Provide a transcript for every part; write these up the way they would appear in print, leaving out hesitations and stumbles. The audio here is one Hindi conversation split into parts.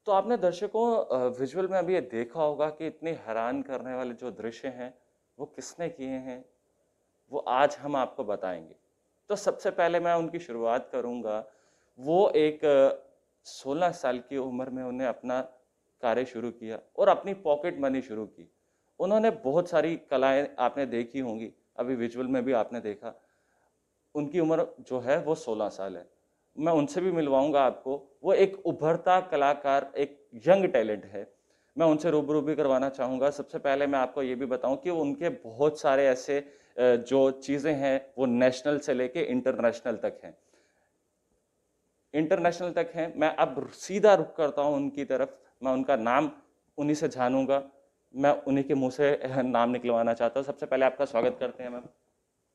तो आपने दर्शकों विजुअल में अभी ये देखा होगा कि इतने हैरान करने वाले जो दृश्य हैं वो किसने किए हैं, वो आज हम आपको बताएंगे। तो सबसे पहले मैं उनकी शुरुआत करूंगा। वो एक 16 साल की उम्र में उन्हें अपना कार्य शुरू किया और अपनी पॉकेट मनी शुरू की। उन्होंने बहुत सारी कलाएं आपने देखी होंगी, अभी विजुअल में भी आपने देखा। उनकी उम्र जो है वो 16 साल है। मैं उनसे भी मिलवाऊंगा आपको। वो एक उभरता कलाकार, एक यंग टैलेंट है। मैं उनसे रूबरू भी करवाना चाहूँगा। सबसे पहले मैं आपको ये भी बताऊं कि उनके बहुत सारे ऐसे जो चीज़ें हैं वो नेशनल से लेके इंटरनेशनल तक हैं। इंटरनेशनल तक हैं। मैं अब सीधा रुख करता हूं उनकी तरफ। मैं उनका नाम उन्हीं से जानूंगा। मैं उन्हीं के मुंह से नाम निकलवाना चाहता हूँ। सबसे पहले आपका स्वागत करते हैं मैम।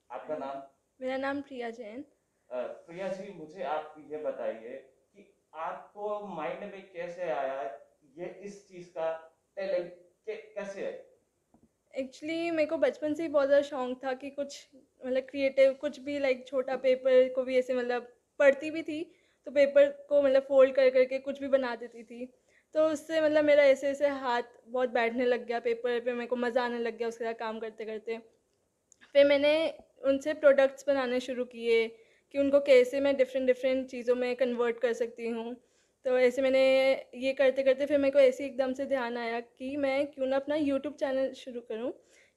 आपका नाम? मेरा नाम प्रिया जैन। प्रिया जी, मुझे आप ये बताइए कि आपको माइंड में कैसे आया ये इस चीज का टैलेंट कैसे है? एक्चुअली मेरे को बचपन से ही बहुत ज़्यादा शौक था कि कुछ मतलब क्रिएटिव कुछ भी लाइक छोटा पेपर को भी ऐसे मतलब पढ़ती भी थी, तो पेपर को मतलब फोल्ड कर करके कुछ भी बना देती थी। तो उससे मतलब मेरा ऐसे ऐसे हाथ बहुत बैठने लग गया पेपर पे, मेरे को मज़ा आने लग गया उसके साथ काम करते करते। फिर मैंने उनसे प्रोडक्ट्स बनाने शुरू किए कि उनको कैसे मैं डिफरेंट डिफरेंट चीज़ों में कन्वर्ट कर सकती हूँ। तो ऐसे मैंने ये करते करते फिर मेरे को ऐसे एकदम से ध्यान आया कि मैं क्यों ना अपना यूट्यूब चैनल शुरू करूँ,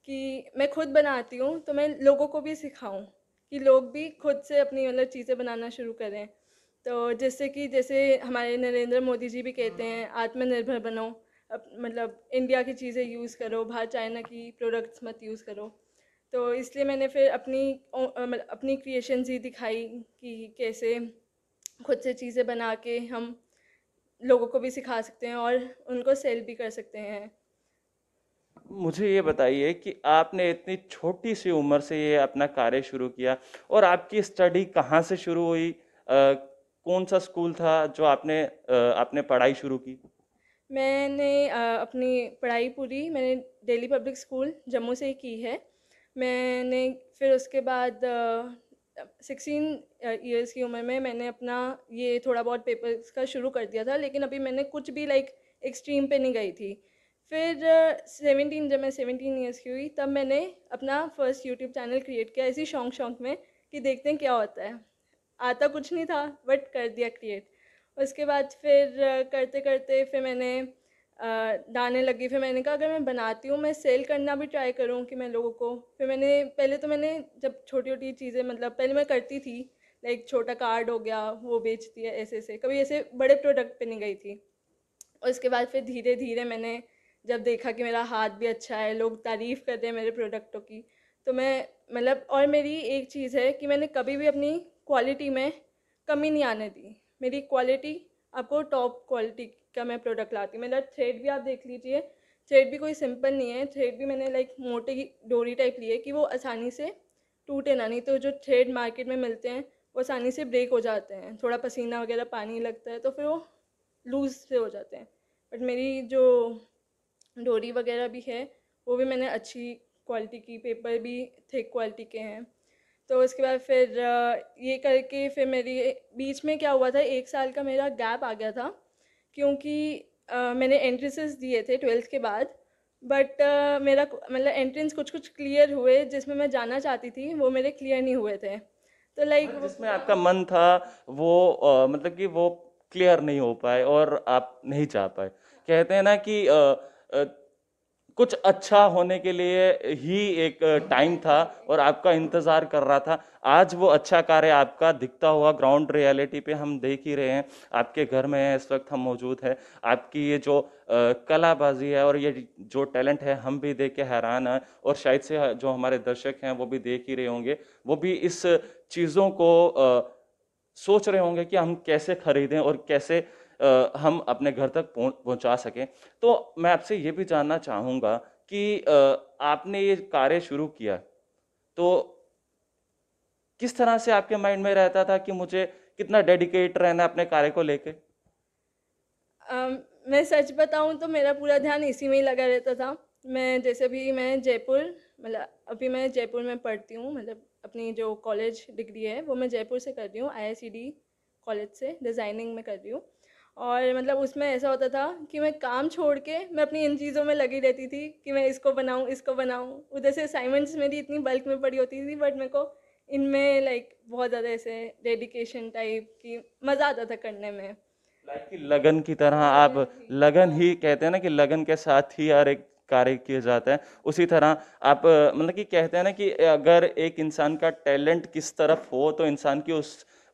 कि मैं खुद बनाती हूँ तो मैं लोगों को भी सिखाऊँ कि लोग भी खुद से अपनी मतलब चीज़ें बनाना शुरू करें। तो जैसे कि जैसे हमारे नरेंद्र मोदी जी भी कहते हैं आत्मनिर्भर बनो, मतलब इंडिया की चीज़ें यूज़ करो, बाहर चाइना की प्रोडक्ट्स मत यूज़ करो। तो इसलिए मैंने फिर मतलब अपनी क्रिएशंस ही दिखाई कि कैसे खुद से चीज़ें बना के हम लोगों को भी सिखा सकते हैं और उनको सेल भी कर सकते हैं। मुझे ये बताइए कि आपने इतनी छोटी सी उम्र से ये अपना कार्य शुरू किया और आपकी स्टडी कहाँ से शुरू हुई? कौन सा स्कूल था जो आपने पढ़ाई शुरू की? मैंने अपनी पढ़ाई पूरी मैंने दिल्ली पब्लिक स्कूल जम्मू से ही की है। मैंने फिर उसके बाद 16 ईयर्स की उम्र में मैंने अपना ये थोड़ा बहुत पेपर्स का शुरू कर दिया था, लेकिन अभी मैंने कुछ भी लाइक एक्सट्रीम पे नहीं गई थी। फिर 17 जब मैं 17 ईयर्स की हुई तब मैंने अपना फर्स्ट यूट्यूब चैनल क्रिएट किया, ऐसी शौक शौक में कि देखते हैं क्या होता है। आता कुछ नहीं था बट कर दिया क्रिएट। उसके बाद फिर करते करते फिर मैंने डालने लगी। फिर मैंने कहा अगर मैं बनाती हूँ मैं सेल करना भी ट्राई करूँ कि मैं लोगों को। फिर मैंने पहले तो मैंने जब छोटी छोटी चीज़ें मतलब पहले मैं करती थी, लाइक छोटा कार्ड हो गया वो बेचती है, ऐसे ऐसे कभी ऐसे बड़े प्रोडक्ट पे नहीं गई थी। और उसके बाद फिर धीरे धीरे मैंने जब देखा कि मेरा हाथ भी अच्छा है, लोग तारीफ़ कर रहे हैं मेरे प्रोडक्टों की, तो मैं मतलब और मेरी एक चीज़ है कि मैंने कभी भी अपनी क्वालिटी में कमी नहीं आने दी। मेरी क्वालिटी आपको टॉप क्वालिटी का मैं प्रोडक्ट लाती हूँ। मेरा थ्रेड भी आप देख लीजिए, थ्रेड भी कोई सिंपल नहीं है। थ्रेड भी मैंने लाइक मोटे की डोरी टाइप ली है कि वो आसानी से टूटे ना। नहीं तो जो थ्रेड मार्केट में मिलते हैं वो आसानी से ब्रेक हो जाते हैं, थोड़ा पसीना वगैरह पानी लगता है तो फिर वो लूज़ से हो जाते हैं। बट मेरी जो डोरी वगैरह भी है वो भी मैंने अच्छी क्वालिटी की, पेपर भी थिक क्वालिटी के हैं। तो उसके बाद फिर ये करके फिर मेरी बीच में क्या हुआ था, 1 साल का मेरा गैप आ गया था क्योंकि मैंने एंट्रेंसेस दिए थे 12th के बाद। बट मेरा मतलब एंट्रेंस कुछ कुछ क्लियर हुए जिसमें मैं जाना चाहती थी, वो मेरे क्लियर नहीं हुए थे। तो लाइक हाँ, वो जिसमें पूरा आपका मन था वो मतलब कि वो क्लियर नहीं हो पाए और आप नहीं चाह पाए। कहते हैं ना कि अ, कुछ अच्छा होने के लिए ही एक टाइम था और आपका इंतजार कर रहा था। आज वो अच्छा कार्य आपका दिखता हुआ ग्राउंड रियलिटी पे हम देख ही रहे हैं। आपके घर में है, इस वक्त हम मौजूद हैं। आपकी ये जो कलाबाजी है और ये जो टैलेंट है हम भी देख के हैरान हैं और शायद से जो हमारे दर्शक हैं वो भी देख ही रहे होंगे। वो भी इस चीज़ों को सोच रहे होंगे कि हम कैसे खरीदें और कैसे हम अपने घर तक पहुंचा सकें। तो मैं आपसे ये भी जानना चाहूँगा कि आपने ये कार्य शुरू किया तो किस तरह से आपके माइंड में रहता था कि मुझे कितना डेडिकेट रहना है अपने कार्य को लेके? मैं सच बताऊं तो मेरा पूरा ध्यान इसी में ही लगा रहता था। मैं जैसे भी मैं जयपुर मतलब अभी मैं जयपुर में पढ़ती हूँ, मतलब अपनी जो कॉलेज डिग्री है वो मैं जयपुर से कर रही हूँ, IICD कॉलेज से डिज़ाइनिंग में कर रही हूँ। और मतलब उसमें ऐसा होता था कि मैं काम छोड़ के मैं अपनी इन चीज़ों में लगी रहती थी कि मैं इसको बनाऊँ, इसको बनाऊँ। उधर से असाइनमेंट्स मेरी इतनी बल्क में पड़ी होती थी, बट मेरे को इनमें लाइक बहुत ज़्यादा ऐसे डेडिकेशन टाइप की मज़ा आता था करने में। लाइक कि लगन की तरह आप लगन ही, लगन हाँ। ही कहते हैं ना कि लगन के साथ ही हर एक कार्य किए जाते हैं, उसी तरह आप मतलब कि कहते हैं ना कि अगर एक इंसान का टैलेंट किस तरफ हो तो इंसान की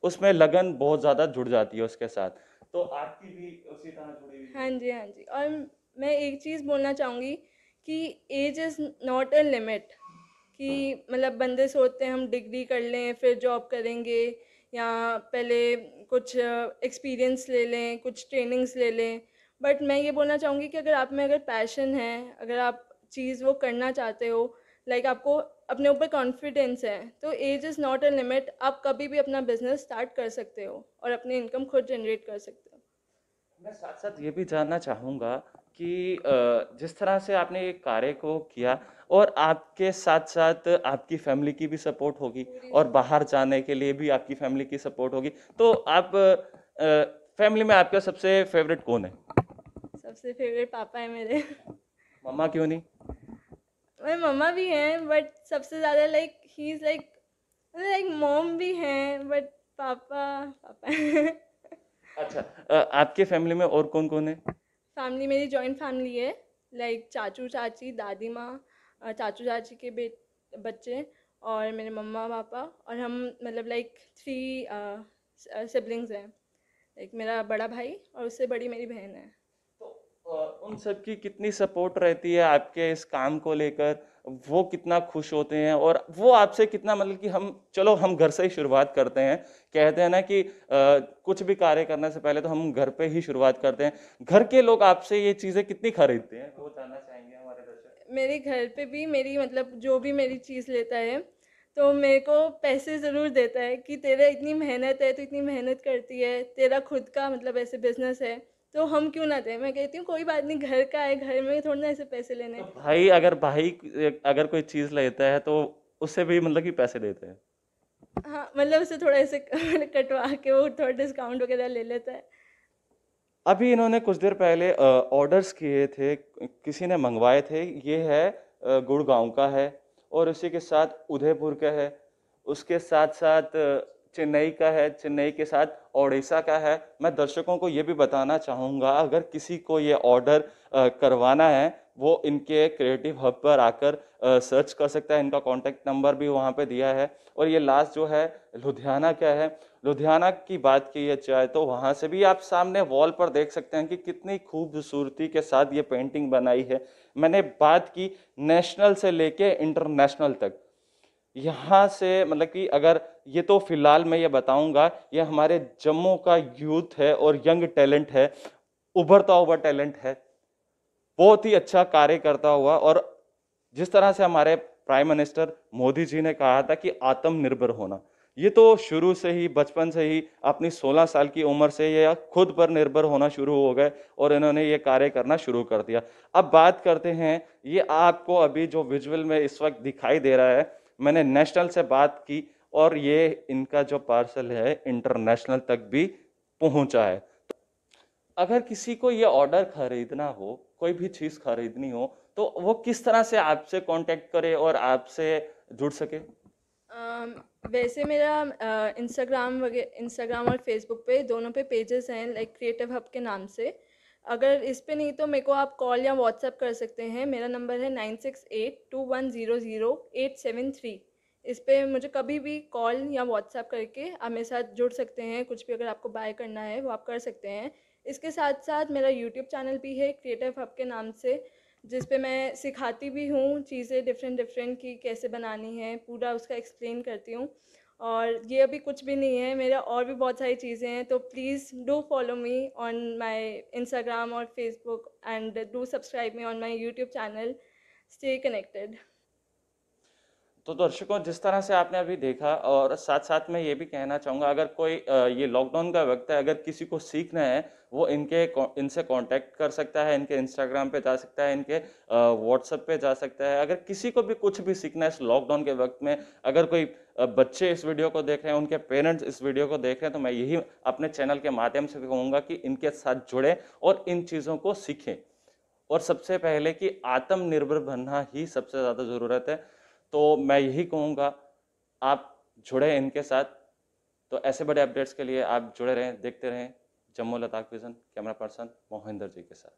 उसमें लगन बहुत ज्यादा जुड़ जाती है उसके साथ। तो आपकी भी उसी तरह जुड़ी हुई हाँ है। जी, हाँ जी। और मैं एक चीज़ बोलना चाहूँगी कि age is not a limit, कि मतलब बंदे सोचते हैं हम डिग्री कर लें फिर जॉब करेंगे, या पहले कुछ एक्सपीरियंस ले लें, कुछ ट्रेनिंग्स ले लें। बट मैं ये बोलना चाहूँगी कि अगर आप में अगर पैशन है, अगर आप चीज़ वो करना चाहते हो, लाइक आपको अपने ऊपर कॉन्फिडेंस है, तो age is not a limit. आप कभी भी अपना बिजनेस स्टार्ट कर सकते हो और अपनी इनकम खुद जनरेट कर सकते हो। मैं साथ साथ ये भी जानना चाहूँगा कि जिस तरह से आपने ये कार्य को किया और आपके साथ साथ आपकी फैमिली की भी सपोर्ट होगी पूरी और बाहर जाने के लिए भी आपकी फैमिली की सपोर्ट होगी, तो आप फैमिली में आपका सबसे फेवरेट कौन है? सबसे फेवरेट पापा है मेरे। मम्मा क्यों नहीं? मेरे मम्मा भी हैं, बट सबसे ज़्यादा like he is like, like mom भी हैं, बट पापा पापा हैं। अच्छा, आपके फैमिली में और कौन कौन है? फैमिली मेरी जॉइंट फैमिली है, लाइक चाचू चाची दादी माँ, चाचू चाची के बच्चे, और मेरे मम्मा पापा, और हम मतलब लाइक थ्री सिबलिंग्स हैं। लाइक मेरा बड़ा भाई और उससे बड़ी मेरी बहन है। तो उन सब की कितनी सपोर्ट रहती है आपके इस काम को लेकर? वो कितना खुश होते हैं और वो आपसे कितना मतलब कि हम चलो हम घर से ही शुरुआत करते हैं, कहते हैं ना कि कुछ भी कार्य करने से पहले तो हम घर पे ही शुरुआत करते हैं। घर के लोग आपसे ये चीजें कितनी खरीदते हैं वो जानना चाहेंगे हमारे दर्शक। मेरे घर पे भी मेरी मतलब जो भी मेरी चीज़ लेता है, तो मेरे को पैसे ज़रूर देता है कि तेरा इतनी मेहनत है, तो इतनी मेहनत करती है, तेरा खुद का मतलब ऐसे बिजनेस है, तो हम क्यों ना दें। मैं कहती हूँ कोई बात नहीं, घर का है, घर में थोड़ी ना ऐसे पैसे लेने तो हैं। भाई अगर कोई चीज लेता है तो उससे भी मतलब कि पैसे देते हैं? हाँ, मतलब उसे थोड़ा ऐसे कटवा के वो थोड़ा डिस्काउंट वगैरह ले लेता है। अभी इन्होंने कुछ देर पहले ऑर्डर्स किए थे, किसी ने मंगवाए थे। ये है गुड़गांव का है और उसी के साथ उदयपुर का है, उसके साथ साथ चेन्नई का है, चेन्नई के साथ ओडिशा का है। मैं दर्शकों को ये भी बताना चाहूँगा, अगर किसी को ये ऑर्डर करवाना है वो इनके क्रिएटिव हब पर आकर सर्च कर सकता है। इनका कॉन्टैक्ट नंबर भी वहाँ पे दिया है। और ये लास्ट जो है लुधियाना का है। लुधियाना की बात की जाए तो वहां से भी आप सामने वॉल पर देख सकते हैं कि कितनी खूबसूरती के साथ ये पेंटिंग बनाई है। मैंने बात की नेशनल से लेके इंटरनेशनल तक, यहाँ से मतलब कि अगर ये तो फिलहाल मैं ये बताऊंगा, ये हमारे जम्मू का यूथ है और यंग टैलेंट है, उभरता हुआ टैलेंट है, बहुत ही अच्छा कार्य करता हुआ। और जिस तरह से हमारे प्राइम मिनिस्टर मोदी जी ने कहा था कि आत्मनिर्भर होना, ये तो शुरू से ही बचपन से ही अपनी 16 साल की उम्र से ये खुद पर निर्भर होना शुरू हो गए और इन्होंने ये कार्य करना शुरू कर दिया। अब बात करते हैं, ये आपको अभी जो विजुअल में इस वक्त दिखाई दे रहा है, मैंने नेशनल से बात की और ये इनका जो पार्सल है इंटरनेशनल तक भी पहुंचा है। अगर किसी को ये ऑर्डर खरीदना हो, कोई भी चीज खरीदनी हो, तो वो किस तरह से आपसे कांटेक्ट करे और आपसे जुड़ सके? अम, वैसे मेरा इंस्टाग्राम और फेसबुक पे दोनों पे पेजेस हैं, लाइक क्रिएटिव हब के नाम से। अगर इस पे नहीं तो मेरे को आप कॉल या व्हाट्सएप कर सकते हैं। मेरा नंबर है 9682100873। इस पे मुझे कभी भी कॉल या व्हाट्सएप करके आप मेरे साथ जुड़ सकते हैं। कुछ भी अगर आपको बाय करना है वो आप कर सकते हैं। इसके साथ साथ मेरा यूट्यूब चैनल भी है क्रिएटिव हब के नाम से, जिस पे मैं सिखाती भी हूँ चीज़ें डिफरेंट डिफरेंट की कैसे बनानी है, पूरा उसका एक्सप्लेन करती हूँ। और ये अभी कुछ भी नहीं है, मेरा और भी बहुत सारी चीज़ें हैं, तो please do follow me on my Instagram और Facebook, and do subscribe me on my YouTube channel. Stay connected. तो दर्शकों, जिस तरह से आपने अभी देखा, और साथ साथ में ये भी कहना चाहूँगा, अगर कोई ये लॉकडाउन का वक्त है, अगर किसी को सीखना है, वो इनसे कांटेक्ट कर सकता है, इनके इंस्टाग्राम पे जा सकता है, इनके व्हाट्सएप पे जा सकता है। अगर किसी को भी कुछ भी सीखना है इस लॉकडाउन के वक्त में, अगर कोई बच्चे इस वीडियो को देख रहे हैं, उनके पेरेंट्स इस वीडियो को देख रहे हैं, तो मैं यही अपने चैनल के माध्यम से कहूँगा कि इनके साथ जुड़े और इन चीज़ों को सीखें। और सबसे पहले कि आत्मनिर्भर बनना ही सबसे ज़्यादा ज़रूरत है। तो मैं यही कहूँगा, आप जुड़े इनके साथ। तो ऐसे बड़े अपडेट्स के लिए आप जुड़े रहें, देखते रहें Jammu Ladakh vision. Camera person Mohinder ji के साथ।